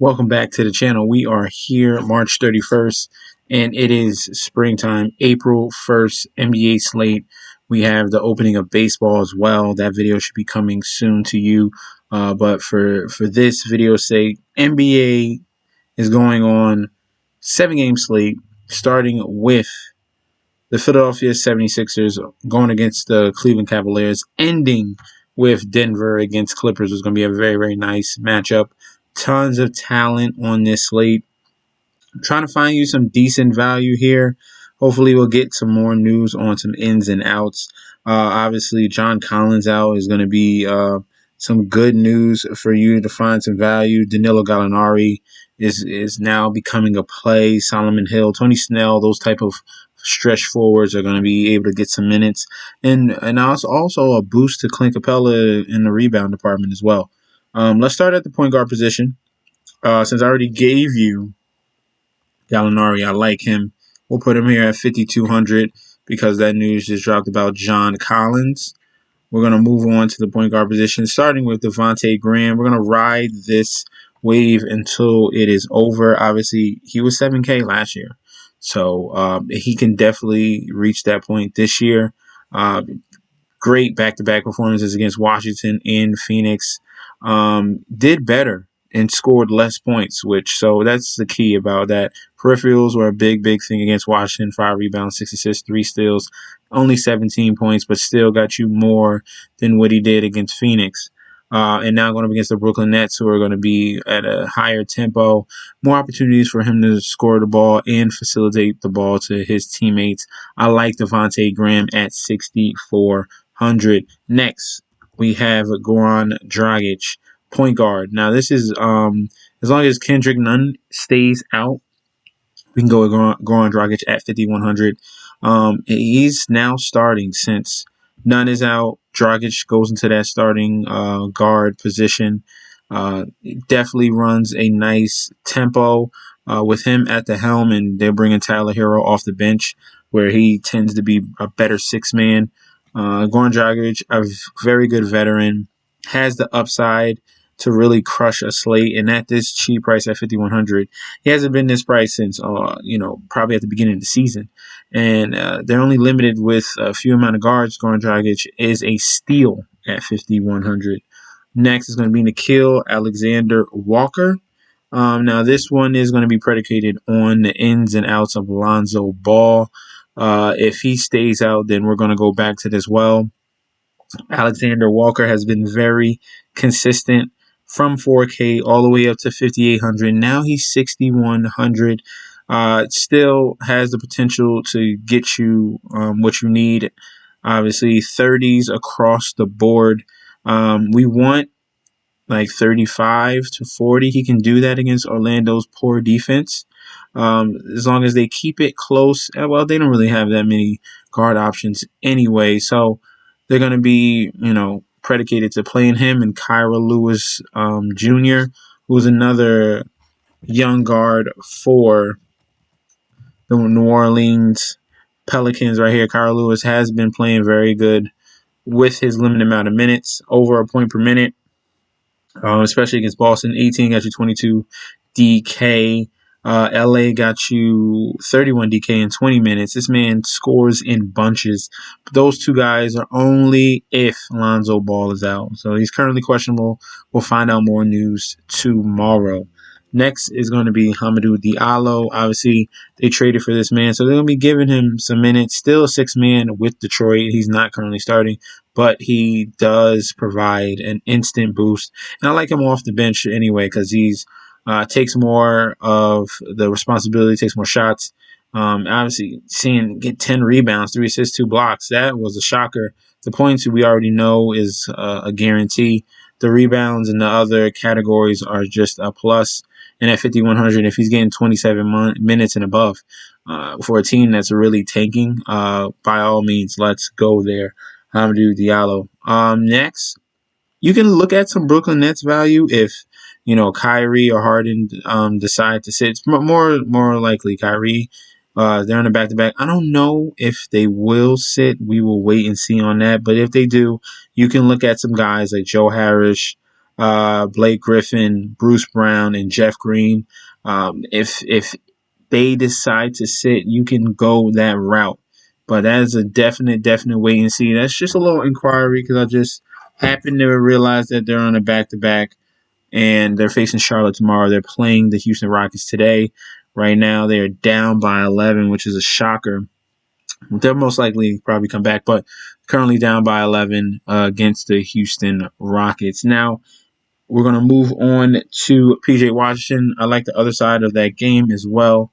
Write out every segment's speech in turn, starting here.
Welcome back to the channel. We are here March 31st, and it is springtime, April 1st, NBA slate. We have the opening of baseball as well. That video should be coming soon to you. But for this video's sake, NBA is going on 7-game slate, starting with the Philadelphia 76ers going against the Cleveland Cavaliers, ending with Denver against Clippers. Is going to be a very, very nice matchup. Tons of talent on this slate. I'm trying to find you some decent value here. Hopefully, we'll get some more news on some ins and outs. Obviously, John Collins out is going to be some good news for you to find some value. Danilo Gallinari is now becoming a play. Solomon Hill, Tony Snell, those type of stretch forwards are going to be able to get some minutes. And also a boost to Clint Capella in the rebound department as well. Let's start at the point guard position. Since I already gave you Gallinari, I like him. We'll put him here at 5,200 because that news just dropped about John Collins. We're going to move on to the point guard position, starting with Devontae Graham. We're going to ride this wave until it is over. Obviously, he was 7K last year, so he can definitely reach that point this year. Great back-to-back performances against Washington and Phoenix. Did better and scored less points, so that's the key about that. Peripherals were a big thing against Washington. 5 rebounds, 6 assists, 3 steals, only 17 points, but still got you more than what he did against Phoenix. And now going up against the Brooklyn Nets, who are going to be at a higher tempo, more opportunities for him to score the ball and facilitate the ball to his teammates. I like Devontae Graham at 6,400. Next, we have Goran Dragic, point guard. Now, this is as long as Kendrick Nunn stays out, we can go with Goran Dragic at 5,100. He's now starting since Nunn is out. Dragic goes into that starting guard position. Definitely runs a nice tempo with him at the helm, and they're bringing Tyler Hero off the bench, where he tends to be a better six-man. Goran Dragic, a very good veteran, has the upside to really crush a slate, and at this cheap price at 5,100, he hasn't been this price since probably at the beginning of the season, and they're only limited with a few amount of guards. Goran Dragic is a steal at 5,100. Next is going to be Nickeil Alexander-Walker. Now this one is going to be predicated on the ins and outs of Lonzo Ball. If he stays out, then we're going to go back to this well. Alexander Walker has been very consistent from 4K all the way up to 5,800. Now he's 6,100. Still has the potential to get you what you need. Obviously, 30s across the board. We want like 35 to 40. He can do that against Orlando's poor defense. As long as they keep it close. Well, they don't really have that many guard options anyway, so they're going to be, predicated to playing him and Kyra Lewis Jr., who's another young guard for the New Orleans Pelicans right here. Kyra Lewis has been playing very good with his limited amount of minutes, over a point per minute, especially against Boston. 18 got you 22 DK. LA got you 31 DK in 20 minutes. This man scores in bunches. But those two guys are only if Lonzo Ball is out. So he's currently questionable. We'll find out more news tomorrow. Next is going to be Hamadou Diallo. Obviously, they traded for this man, so they're going to be giving him some minutes. Still a six-man with Detroit. He's not currently starting, but he does provide an instant boost. And I like him off the bench anyway because he's takes more of the responsibility, takes more shots. Obviously, seeing get 10 rebounds, 3 assists, 2 blocks, that was a shocker. The points we already know is a guarantee. The rebounds and the other categories are just a plus. And at 5,100, if he's getting 27 minutes and above for a team that's really tanking, by all means, let's go there. Hamadou Diallo. Next, you can look at some Brooklyn Nets value if Kyrie or Harden decide to sit. It's more likely Kyrie. They're on a back-to-back. I don't know if they will sit. We will wait and see on that. But if they do, you can look at some guys like Joe Harris, Blake Griffin, Bruce Brown, and Jeff Green. If they decide to sit, you can go that route. But that is a definite wait and see. That's just a little inquiry because I just happened to realize that they're on a back to back and they're facing Charlotte tomorrow. They're playing the Houston Rockets today. Right now, they are down by 11, which is a shocker. They'll most likely probably come back, but currently down by 11 against the Houston Rockets. Now, we're going to move on to PJ Washington. I like the other side of that game as well.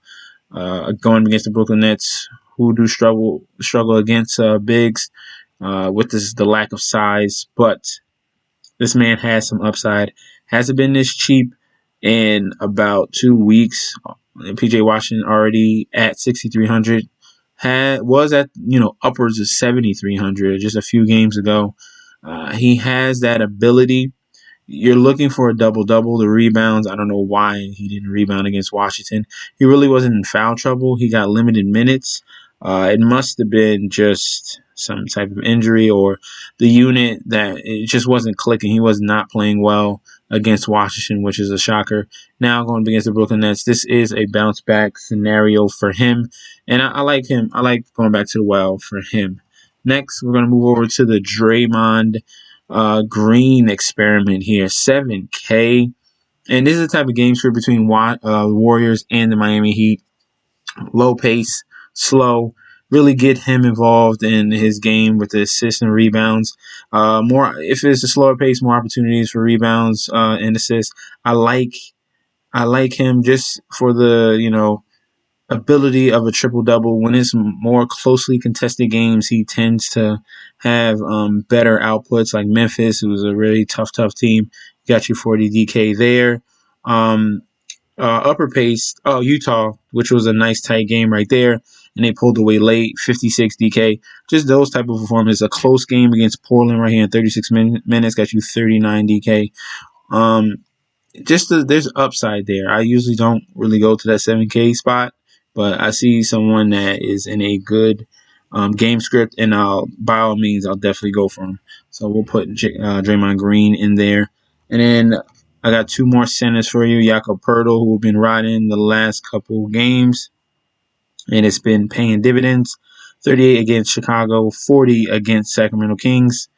Going against the Brooklyn Nets, who do struggle against bigs with the lack of size, but this man has some upside. Hasn't been this cheap in about 2 weeks. PJ Washington already at 6,300. Was at upwards of 7,300 just a few games ago. He has that ability. You're looking for a double-double. The rebounds, I don't know why he didn't rebound against Washington. He really wasn't in foul trouble. He got limited minutes. It must have been just some type of injury or the unit that it just wasn't clicking. He was not playing well against Washington, which is a shocker. Now going against the Brooklyn Nets, this is a bounce-back scenario for him. And I like him. I like going back to the well for him. Next, we're going to move over to the Draymond Green experiment here, 7K. And this is the type of game script between Warriors and the Miami Heat. Low pace, slow, really get him involved in his game with the assists and rebounds. More if it's a slower pace, more opportunities for rebounds and assists. I like him just for the ability of a triple double. When it's more closely contested games, he tends to have better outputs. Like Memphis, who was a really tough team, got you 40 DK there. Upper pace, Utah, which was a nice tight game right there, and they pulled away late, 56 DK. Just those type of performances. A close game against Portland right here in 36 minutes got you 39 DK. There's upside there. I usually don't really go to that 7K spot, but I see someone that is in a good game script, and by all means, I'll definitely go for him. So we'll put Draymond Green in there. And then I got two more centers for you. Jakob Poeltl, who have been riding the last couple games, and it's been paying dividends. 38 against Chicago, 40 against Sacramento Kings.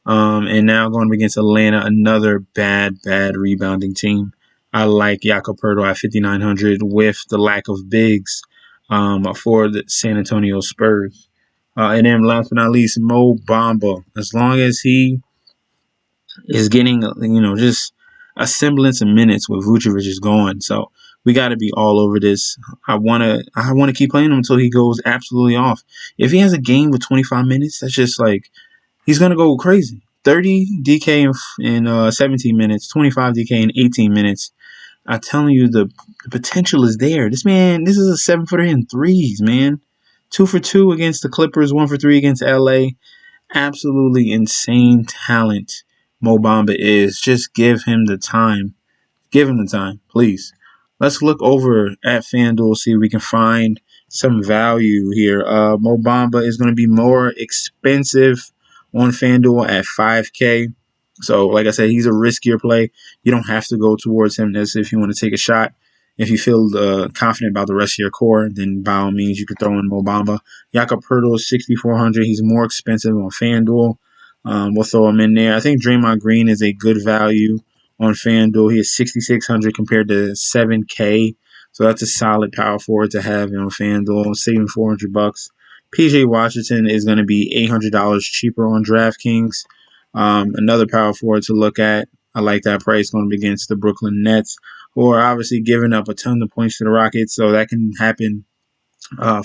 And now going against Atlanta, another bad rebounding team. I like Jakob Poeltl at 5,900 with the lack of bigs for the San Antonio Spurs. And then last but not least, Mo Bamba. As long as he is getting, just a semblance of minutes with Vucevic is gone. So we got to be all over this. I want to keep playing him until he goes absolutely off. If he has a game with 25 minutes, that's just like, he's going to go crazy. 30 DK in 17 minutes, 25 DK in 18 minutes. I'm telling you, the potential is there. This is a 7-footer in threes, man. 2 for 2 against the Clippers, 1 for 3 against LA. Absolutely insane talent Mo Bamba is. Just give him the time. Give him the time, please. Let's look over at FanDuel, see if we can find some value here. Mo Bamba is going to be more expensive on FanDuel at 5K. So, like I said, he's a riskier play. You don't have to go towards him as if you want to take a shot. If you feel confident about the rest of your core, then by all means, you could throw in Mo Bamba. Jakob Poeltl is 6,400. He's more expensive on FanDuel. We'll throw him in there. I think Draymond Green is a good value on FanDuel. He is 6,600 compared to 7K. So that's a solid power forward to have on FanDuel, saving $400. PJ Washington is going to be $800 cheaper on Draftkings. Another power forward to look at. I like that price going to be against the Brooklyn Nets, who are obviously giving up a ton of points to the Rockets. So that can happen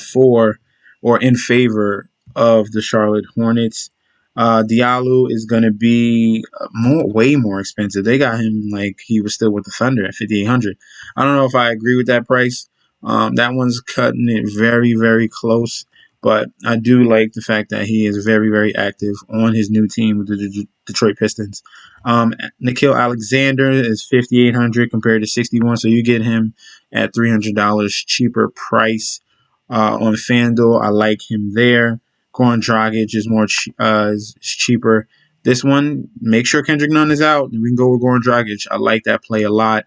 for or in favor of the Charlotte Hornets. Diallo is going to be way more expensive. They got him like he was still with the Thunder at 5,800. I don't know if I agree with that price. That one's cutting it very, very close. But I do like the fact that he is very, very active on his new team with the Detroit Pistons. Nickeil Alexander is 5,800 compared to 61, so you get him at $300 cheaper price on FanDuel. I like him there. Goran Dragic is more is cheaper this one, make sure Kendrick Nunn is out. We can go with Goran Dragic. I like that play a lot.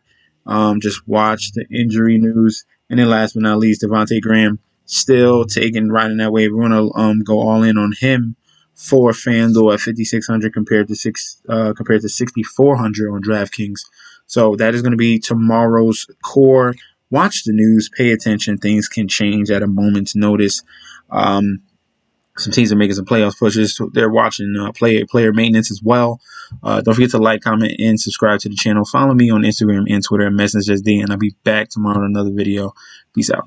Just watch the injury news. And then last but not least, Devontae Graham still riding that wave. We're going to go all in on him for FanDuel at 5,600 compared to 6,400 on Draftkings. So that is going to be tomorrow's core. Watch the news, pay attention. Things can change at a moment's notice. Some teams are making some playoffs pushes. They're watching player maintenance as well. Don't forget to like, comment, and subscribe to the channel. Follow me on Instagram and Twitter at MessageSD, and I'll be back tomorrow with another video. Peace out.